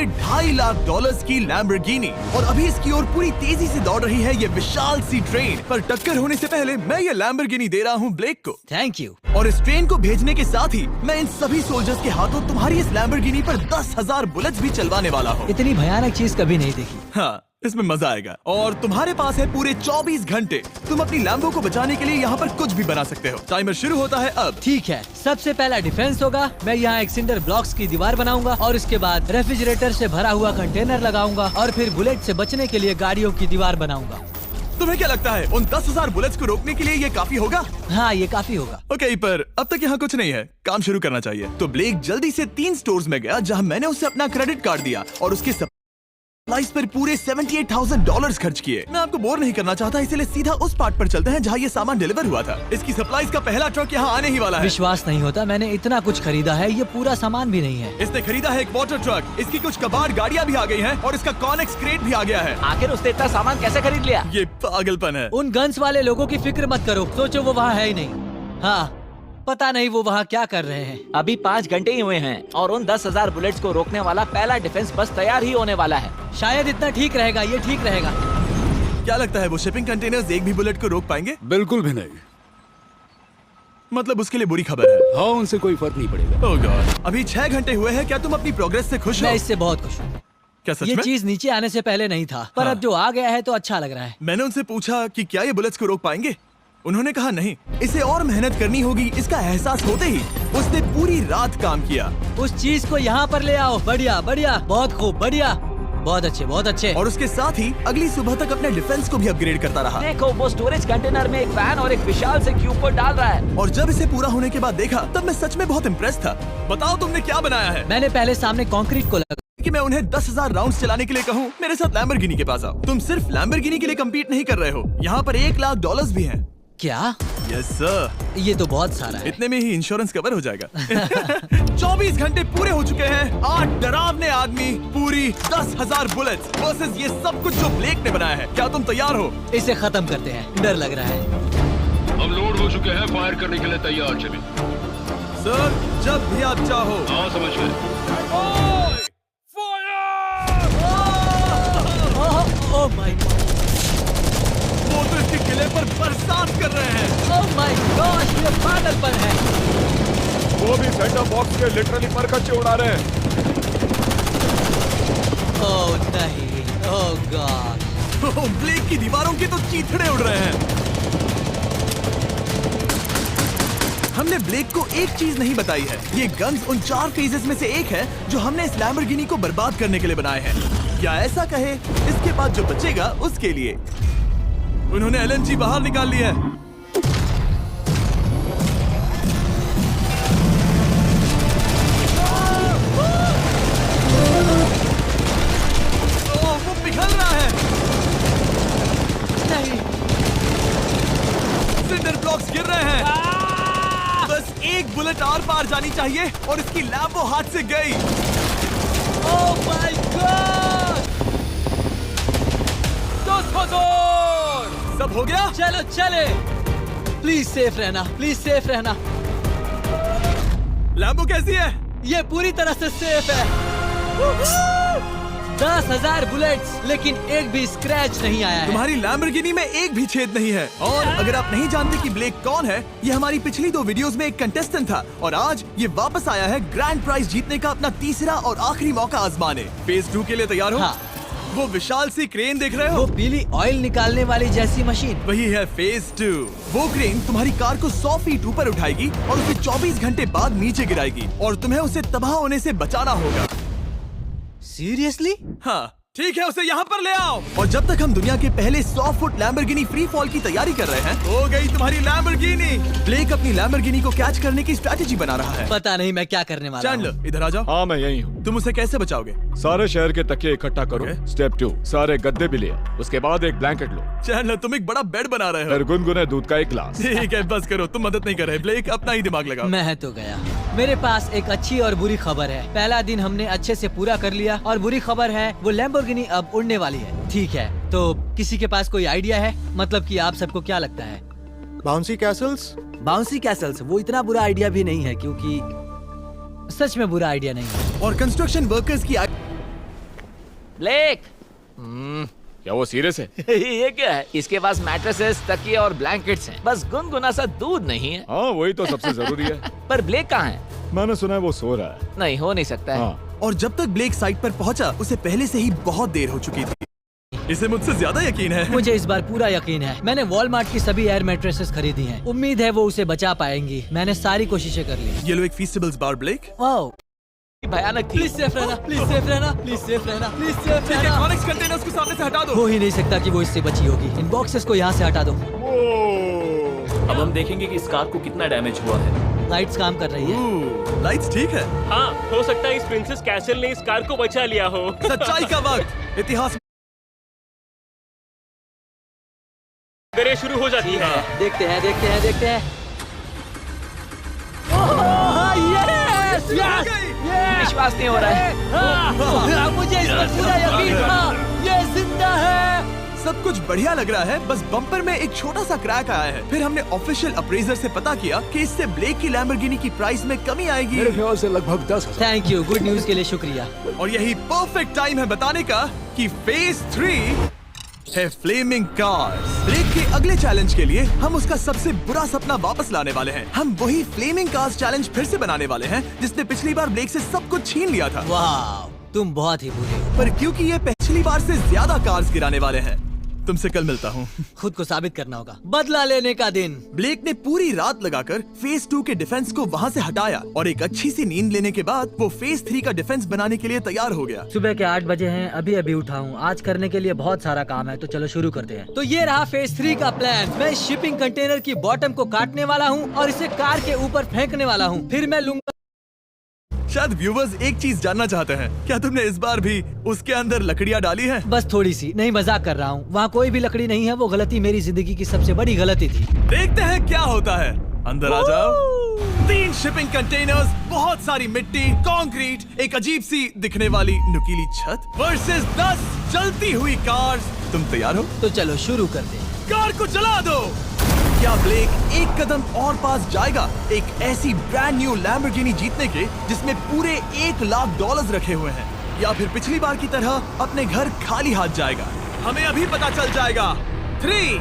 $2.5 लाख की लैम्बोर्गिनी और अभी इसकी ओर पूरी तेजी से दौड़ रही है ये विशाल सी ट्रेन। पर टक्कर होने से पहले मैं ये लैम्बोर्गिनी दे रहा हूँ ब्लेक को। Thank you. और इस ट्रेन को भेजने के साथ ही मैं इन सभी सोल्जर्स के हाथों तुम्हारी इस लैम्बोर्गिनी पर 10,000 बुलेट्स भी चलवाने वाला हूँ। इतनी भयानक चीज कभी नहीं देखी। हाँ, इसमें मजा आएगा। और तुम्हारे पास है पूरे 24 घंटे। तुम अपनी लैम्बो को बचाने के लिए यहाँ पर कुछ भी बना सकते हो। टाइमर शुरू होता है अब। ठीक है, सबसे पहला डिफेंस होगा। मैं यहाँ एक सिंडर ब्लॉक्स की दीवार बनाऊंगा और इसके बाद रेफ्रिजरेटर से भरा हुआ कंटेनर लगाऊंगा और फिर बुलेट से बचने के लिए गाड़ियों की दीवार बनाऊंगा। तुम्हें क्या लगता है उन 10,000 बुलेट्स को रोकने के लिए ये काफी होगा? हाँ, ये काफी होगा। ओके, पर अब तक यहाँ कुछ नहीं है, काम शुरू करना चाहिए। तो ब्लेक जल्दी से 3 स्टोर्स में गया जहाँ मैंने उसे अपना क्रेडिट कार्ड दिया और उसके सप्लाईज पर पूरे $78,000 खर्च किए। मैं आपको बोर नहीं करना चाहता, इसलिए सीधा उस पार्ट पर चलते हैं जहाँ ये सामान डिलीवर हुआ था। इसकी सप्लाईज का पहला ट्रक यहाँ आने ही वाला है। विश्वास नहीं होता, मैंने इतना कुछ खरीदा है, ये पूरा सामान भी नहीं है। इसने खरीदा है एक वाटर ट्रक, इसकी कुछ कबाड़ गाड़ियाँ भी आ गई हैं और इसका कॉनेक्स क्रेट भी आ गया है। आखिर उसने इतना सामान कैसे खरीद लिया? ये पागलपन है। उन गन्स वाले लोगों की फिक्र मत करो, सोचो वो वहाँ है ही नहीं। हाँ, पता नहीं वो वहाँ क्या कर रहे हैं। अभी 5 घंटे ही हुए हैं और उन 10,000 बुलेट्स को रोकने वाला पहला डिफेंस बस तैयार ही होने वाला है। शायद इतना ठीक रहेगा, ये ठीक रहेगा। क्या लगता है वो शिपिंग कंटेनर्स एक भी बुलेट को रोक पाएंगे? बिल्कुल भी नहीं। मतलब उसके लिए बुरी खबर है। हाँ, उनसे कोई फर्क नहीं पड़ेगा। ओह गॉड, अभी 6 घंटे हुए हैं। क्या तुम अपनी प्रोग्रेस से खुश हो? मैं इससे बहुत खुश हूँ। क्या सच ये में? चीज नीचे आने से पहले नहीं था, पर हाँ। अब जो आ गया है तो अच्छा लग रहा है। मैंने उनसे पूछा कि क्या ये बुलेट्स को रोक पाएंगे। उन्होंने कहा नहीं, इसे और मेहनत करनी होगी। इसका एहसास होते ही उसने पूरी रात काम किया। उस चीज को यहाँ पर ले आओ। बढ़िया बढ़िया, बहुत खूब, बढ़िया, बहुत अच्छे, बहुत अच्छे। और उसके साथ ही अगली सुबह तक अपने डिफेंस को भी अपग्रेड करता रहा। देखो, वो स्टोरेज कंटेनर में एक फैन और एक विशाल से क्यूब को डाल रहा है। और जब इसे पूरा होने के बाद देखा तब मैं सच में बहुत इम्प्रेस था। बताओ तुमने क्या बनाया है? मैंने पहले सामने कंक्रीट को लगा कि मैं उन्हें 10,000 राउंड्स चलाने के लिए कहूँ मेरे साथ लैम्बोर्गिनी के पास आओ। तुम सिर्फ लैम्बोर्गिनी के लिए कम्पीट नहीं कर रहे हो, यहाँ पर $1 लाख भी हैं। क्या? Yes sir. ये तो बहुत सारा है। इतने में ही इंश्योरेंस कवर हो जाएगा। 24 घंटे पूरे हो चुके हैं। 8 डरावने आदमी, पूरी 10,000 बुलेट्स वर्सेस ये सब कुछ जो ब्लेक ने बनाया है। क्या तुम तैयार हो? इसे खत्म करते हैं, डर लग रहा है। हम लोड हो चुके हैं, फायर करने के लिए तैयार। चलिए सर, जब भी आप चाहो। हाँ, समझ गए। ओह माय गॉड, वो तो इसके किले पर बरसात कर रहे हैं। ओह माय गॉड, ये पागलपन है। वो भी सेंटर बॉक्स के लिटरली पर कच्चे उड़ा रहे हैं। ओह नहीं, ओह गॉड। ओह, ब्लेक की दीवारों के तो चीथड़े उड़ रहे हैं। हमने ब्लेक को एक चीज नहीं बताई है, ये गन्स उन 4 फेजेस में से एक है जो हमने इस लैम्बोर्गिनी को बर्बाद करने के लिए बनाए हैं। या ऐसा कहे, इसके बाद जो बचेगा उसके लिए। उन्होंने LNG बाहर निकाल लिया है। ओह, वो पिघल रहा है। नहीं, सिंडर ब्लॉक्स गिर रहे हैं। बस एक बुलेट और पार जानी चाहिए और इसकी लैम्बो हाथ से गई। Oh my God. सब हो गया? चलो चले। प्लीज सेफ रहना, प्लीज सेफ रहना। लैम्बो कैसी है? ये पूरी तरह से सेफ है। 10,000 बुलेट्स, लेकिन एक भी स्क्रैच नहीं आया है। तुम्हारी लैम्बोर्गिनी में एक भी छेद नहीं है। और अगर आप नहीं जानते कि ब्लेक कौन है, ये हमारी पिछली 2 वीडियोस में एक कंटेस्टेंट था और आज ये वापस आया है ग्रैंड प्राइज जीतने का अपना तीसरा और आखिरी मौका आजमाने। फेज 2 के लिए तैयार हो? हाँ। वो विशाल सी क्रेन देख रहे वो हो? पीली ऑयल निकालने वाली जैसी मशीन। वही है फेज 2। वो क्रेन तुम्हारी कार को 100 फीट ऊपर उठाएगी और उसे 24 घंटे बाद नीचे गिराएगी और तुम्हें उसे तबाह होने से बचाना होगा। सीरियसली? हाँ, ठीक है, उसे यहाँ पर ले आओ। और जब तक हम दुनिया के पहले 100 फुट लैम्बोर्गिनी फ्री फॉल की तैयारी कर रहे हैं, हो गई तुम्हारी लैम्बोर्गिनी। ब्लेक अपनी लैम्बोर्गिनी को कैच करने की स्ट्रैटेजी बना रहा है। पता नहीं मैं क्या करने वाला हूँ। चैंडलर, इधर आ जाओ। हाँ, मैं यही हूँ। तुम उसे कैसे बचाओगे? सारे शहर के तकिए इकट्ठा करो। Okay. स्टेप 2, सारे गद्दे भी ले आओ। उसके बाद एक ब्लैंकेट लो। चैंडलर, तुम एक बड़ा बेड बना रहे हो। फिर गुनगुने दूध का एक गिलास। ठीक है, बस करो, तुम मदद नहीं कर रहे। ब्लेक, अपना ही दिमाग लगाओ। मैं तो गया। मेरे पास एक अच्छी और बुरी खबर है। पहला दिन हमने अच्छे से पूरा कर लिया और बुरी खबर है वो लैम्बोर्गिनी अब उड़ने वाली है। ठीक है, तो किसी के पास कोई आइडिया है? मतलब कि आप सबको क्या लगता है? Bouncy Castle's? बाउंसी कैसल्स, वो इतना बुरा आइडिया भी नहीं है, क्योंकि सच में बुरा आइडिया नहीं है। और कंस्ट्रक्शन वर्कर्स की ब्लेक क्या वो सीरियस है? ये क्या है? इसके पास मैट्रेसेस, तकिए और ब्लैंकेट्स हैं। बस गुनगुना सा दूध नहीं है। हाँ वही तो सबसे जरूरी है। पर ब्लेक कहाँ है? मैंने सुना है वो सो रहा है। नहीं, हो नहीं सकता है। हाँ और जब तक ब्लेक साइट पर पहुंचा उसे पहले से ही बहुत देर हो चुकी थी। इसे मुझसे ज्यादा यकीन है। मुझे इस बार पूरा यकीन है। मैंने वॉलमार्ट की सभी एयर मैट्रेसेस खरीदी हैं। उम्मीद है वो उसे बचा पाएंगी। मैंने सारी कोशिशें कर ली। ये लो एक फीस्टेबल्स बार ब्लेक। वाओ, भयानक थी। प्लीज सेफ रहना, प्लीज सेफ रहना, प्लीज सेफ रहना, प्लीज सेफ रहना। इलेक्ट्रॉनिक्स कंटेनर्स को सामने से हटा दो। हो ही नहीं सकता कि वो इससे बची होगी। इन बॉक्सेस को यहाँ से हटा दो। अब हम देखेंगे कि इस कार को कितना डैमेज हुआ है। लाइट्स काम कर रही है। लाइट्स ठीक है। हाँ, हो सकता है इस प्रिंसेस कैसल ने इस कार को बचा लिया हो। सच्चाई का वक्त इतिहास। दरें शुरू हो जाती है। देखते हैं, देखते हैं, देखते हैं। ओह, यस, यस, यस। विश्वास नहीं हो रहा है। हाँ, मुझे इस पर पूरा यकीन था। ये जिंदा है। सब कुछ बढ़िया लग रहा है, बस बम्पर में एक छोटा सा क्रैक आया है। फिर हमने ऑफिशियल अप्रेजर से पता किया कि इससे ब्लेक की लैम्बोर्गिनी की प्राइस में कमी आएगी। मेरे ख्याल से लगभग 10,000। थैंक यू, गुड न्यूज के लिए शुक्रिया। और यही परफेक्ट टाइम है बताने का कि फेज 3 है फ्लेमिंग कार्स। ब्लेक के अगले चैलेंज के लिए हम उसका सबसे बुरा सपना वापस लाने वाले हैं। हम वही फ्लेमिंग कार्स चैलेंज फिर से बनाने वाले हैं जिसने पिछली बार ब्लेक से सब कुछ छीन लिया था। वाह, तुम बहुत ही बुरे हो। पर क्योंकि ये पिछली बार से ज्यादा कार्स गिराने वाले हैं, तुमसे कल मिलता हूँ। खुद को साबित करना होगा। बदला लेने का दिन। ब्लेक ने पूरी रात लगाकर फेज 2 के डिफेंस को वहाँ से हटाया और एक अच्छी सी नींद लेने के बाद वो फेज 3 का डिफेंस बनाने के लिए तैयार हो गया। सुबह के 8 बजे हैं, अभी अभी उठा हूँ। आज करने के लिए बहुत सारा काम है, तो चलो शुरू करते हैं। तो ये रहा फेज 3 का प्लान। मैं शिपिंग कंटेनर की बॉटम को काटने वाला हूँ और इसे कार के ऊपर फेंकने वाला हूँ। फिर मैं लूंगा। शायद व्यूवर्स एक चीज जानना चाहते हैं, क्या तुमने इस बार भी उसके अंदर लकड़ियाँ डाली हैं? बस थोड़ी सी, नहीं मजाक कर रहा हूँ। वहाँ कोई भी लकड़ी नहीं है। वो गलती मेरी जिंदगी की सबसे बड़ी गलती थी। देखते हैं क्या होता है। अंदर आ जाओ। 3 शिपिंग कंटेनर्स, बहुत सारी मिट्टी, कंक्रीट, एक अजीब सी दिखने वाली नुकीली छत वर्सेस 10 चलती हुई कार्स। तुम तैयार हो? तो चलो शुरू करते हैं। कार को चला दो। क्या ब्लेक एक कदम और पास जाएगा एक ऐसी ब्रांड न्यू लैम्बोर्गिनी जीतने के जिसमें पूरे $1,00,000 रखे हुए हैं, या फिर पिछली बार की तरह अपने घर खाली हाथ जाएगा? हमें अभी पता चल जाएगा। 3,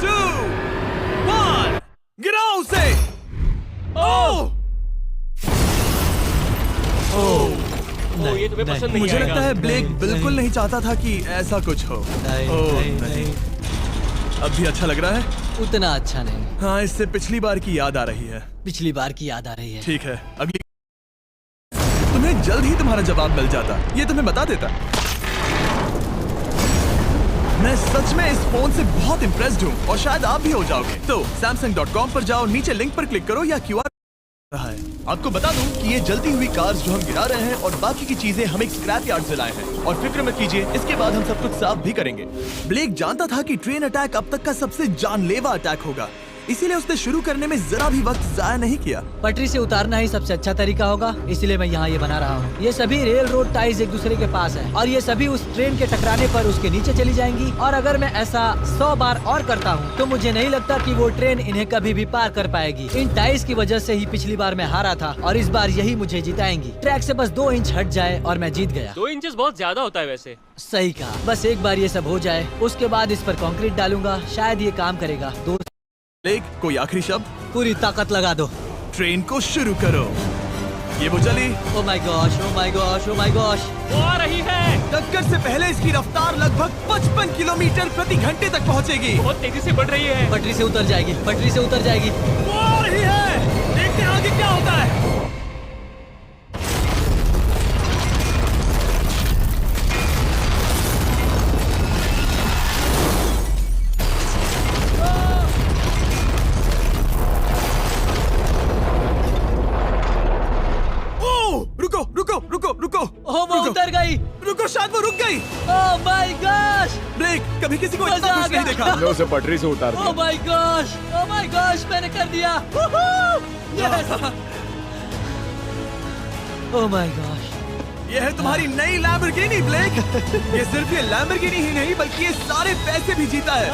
2, 1 गिराओ उसे। ओह ओ, ये तुम्हें पसंद नहीं मुझे आएगा। लगता है ब्लेक बिल्कुल नहीं चाहता था कि ऐसा कुछ हो। ओह, नहीं। अब भी अच्छा लग रहा है? उतना अच्छा नहीं। हाँ, इससे पिछली बार की याद आ रही है। पिछली बार की याद आ रही है। ठीक है, अगली तुम्हें जल्द ही तुम्हारा जवाब मिल जाता, ये तुम्हें बता देता। मैं सच में इस फोन से बहुत इम्प्रेस्ड हूँ और शायद आप भी हो जाओगे। तो Samsung.com पर जाओ, नीचे लिंक पर क्लिक करो या QR रहा है। आपको बता दूं कि ये जलती हुई कार्स जो हम गिरा रहे हैं और बाकी की चीजें हम एक स्क्रैप यार्ड से लाए हैं, और फिक्र मत कीजिए, इसके बाद हम सब कुछ साफ भी करेंगे। ब्लेक जानता था कि ट्रेन अटैक अब तक का सबसे जानलेवा अटैक होगा, इसीलिए उसने शुरू करने में जरा भी वक्त जाया नहीं किया। पटरी से उतारना ही सबसे अच्छा तरीका होगा, इसलिए मैं यहाँ ये बना रहा हूँ। ये सभी रेल रोड टाइज एक दूसरे के पास है और ये सभी उस ट्रेन के टकराने पर उसके नीचे चली जाएंगी। और अगर मैं ऐसा 100 बार और करता हूँ तो मुझे नहीं लगता कि वो ट्रेन इन्हें कभी भी पार कर पाएगी। इन टाइज की वजह से ही पिछली बार मैं हारा था और इस बार यही मुझे जिताएंगी। ट्रैक से बस 2 इंच हट जाए और मैं जीत गया। 2 इंचेस बहुत ज्यादा होता है वैसे। सही कहा। बस एक बार ये सब हो जाए, उसके बाद इस पर कंक्रीट डालूंगा, शायद ये काम करेगा। दोस्त, ब्लेक, कोई आखिरी शब्द? पूरी ताकत लगा दो। ट्रेन को शुरू करो। ये वो चली। Oh my gosh, oh my gosh, oh my gosh. वो आ रही है। टक्कर से पहले इसकी रफ्तार लगभग 55 किलोमीटर प्रति घंटे तक पहुंचेगी। बहुत तेजी से बढ़ रही है। पटरी से उतर जाएगी, पटरी से उतर जाएगी। वो आ रही है, देखते हैं आगे क्या होता है। रुको। ओह, वो उतर गई। रुको, शायद वो रुक गई। Oh my gosh. ब्लेक, कभी किसी को मजा इतना आ खुश नहीं गया। देखा। हमने उसे पटरी से उतार ओह दिया। My gosh, oh my gosh, मैंने कर दिया। यस। Oh my gosh. ये है तुम्हारी नई लैम्बोर्गिनी ब्लेक। ये सिर्फ ये लैम्बोर्गिनी ही नहीं बल्कि ये सारे पैसे भी जीता है।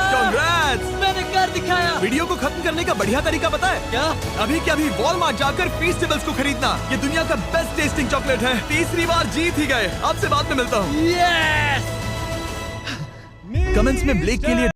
Congrats! मैंने कर दिखाया। वीडियो को खत्म करने का बढ़िया तरीका पता है क्या? अभी के अभी वॉलमार्ट जाकर फेस्टिवल्स को खरीदना। ये दुनिया का बेस्ट टेस्टिंग चॉकलेट है। तीसरी बार जीत ही गए। आपसे बाद में मिलता हूँ। यस। कमेंट्स में ब्लेक के लिए